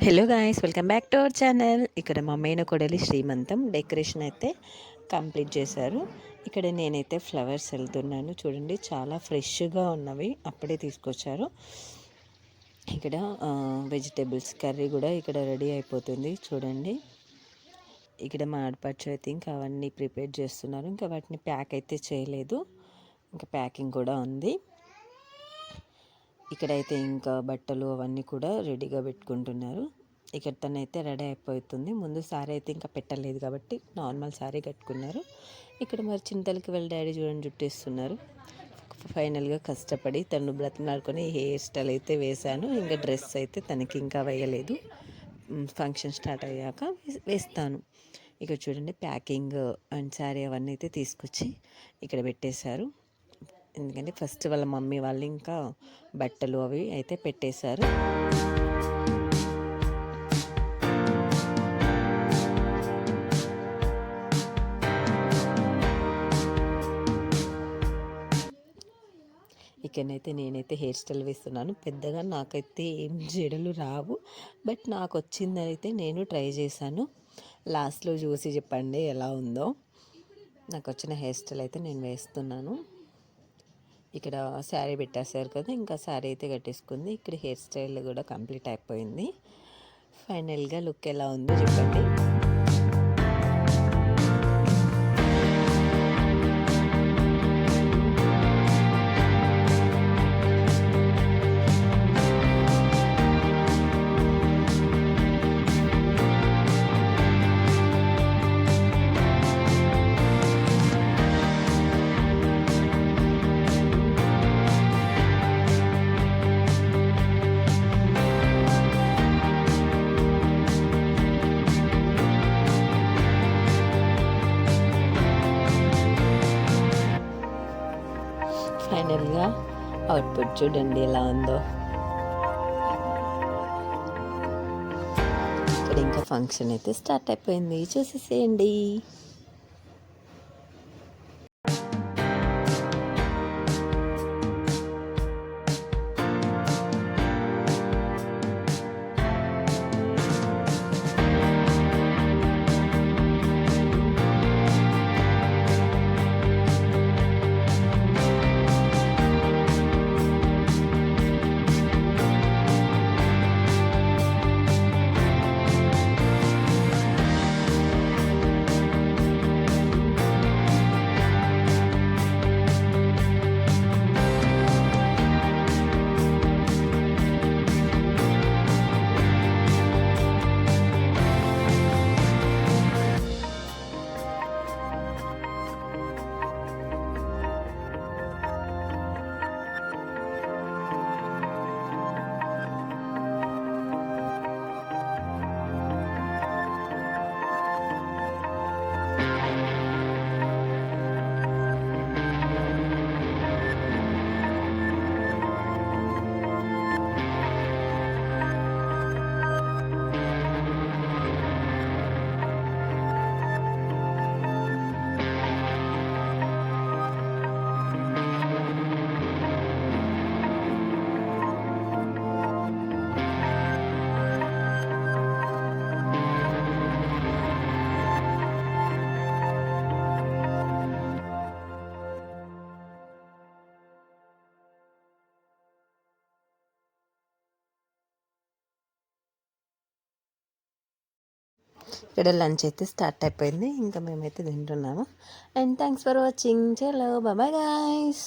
Hello guys, welcome back to our channel. ఇక్కడ మా మేనకోడలి శ్రీమంతం డెకరేషన్ అయితే కంప్లీట్ చేశారు. ఇక్కడ నేనైతే ఫ్లవర్స్ వెళ్తున్నాను. చూడండి, చాలా ఫ్రెష్గా ఉన్నవి, అప్పుడే తీసుకొచ్చారు. ఇక్కడ వెజిటేబుల్స్ కర్రీ కూడా ఇక్కడ రెడీ అయిపోతుంది. చూడండి, ఇక్కడ మా ఆడపడుచు అయితే ఇంకా అవన్నీ ప్రిపేర్ చేస్తున్నారు. ఇంకా వాటిని ప్యాక్ అయితే చేయలేదు, ఇంకా ప్యాకింగ్ కూడా ఉంది. ఇక్కడైతే ఇంకా బట్టలు అవన్నీ కూడా రెడీగా పెట్టుకుంటున్నారు. ఇక్కడ తనైతే రెడీ అయిపోతుంది. ముందు సారీ అయితే ఇంకా పెట్టలేదు కాబట్టి నార్మల్ సారీ కట్టుకున్నారు. ఇక్కడ మరి చింతలకి వెళ్ళి డాడీ చూడండి జుట్టేస్తున్నారు. ఫైనల్గా కష్టపడి తను బ్రతిమలాడుకొని హెయిర్ స్టైల్ అయితే వేశాను. ఇంకా డ్రెస్ అయితే తనకి ఇంకా వేయలేదు, ఫంక్షన్ స్టార్ట్ అయ్యాక వేస్తాను. ఇక్కడ చూడండి, ప్యాకింగ్ అండ్ శారీ అవన్నీ అయితే తీసుకొచ్చి ఇక్కడ పెట్టేశారు. ఎందుకంటే ఫస్ట్ వాళ్ళ మమ్మీ వాళ్ళు ఇంకా బట్టలు అవి అయితే పెట్టేశారు. ఇక్కడనైతే నేనైతే హెయిర్ స్టైల్ వేస్తున్నాను. పెద్దగా నాకైతే ఏం జడలు రావు, బట్ నాకు వచ్చిందైతే నేను ట్రై చేశాను. లాస్ట్లో చూసి చెప్పండి ఎలా ఉందో. నాకు వచ్చిన హెయిర్ స్టైల్ అయితే నేను వేస్తున్నాను. ఇక్కడ శారీ పెట్టేశారు కదా, ఇంకా శారీ అయితే కట్టేసుకుంది. ఇక్కడ హెయిర్ స్టైల్ కూడా కంప్లీట్ అయిపోయింది. ఫైనల్గా లుక్ ఎలా ఉందో చెప్పండి. ఫైనల్గా అవుట్పుట్ చూడండి ఎలా ఉందో. ఇక్కడ ఇంకా ఫంక్షన్ అయితే స్టార్ట్ అయిపోయింది, చూసేసేయండి. ఇక్కడ లంచ్ అయితే స్టార్ట్ అయిపోయింది, ఇంకా మేమైతే తింటున్నాము. And thanks for watching. చలో బాయ్ గాయ్స్.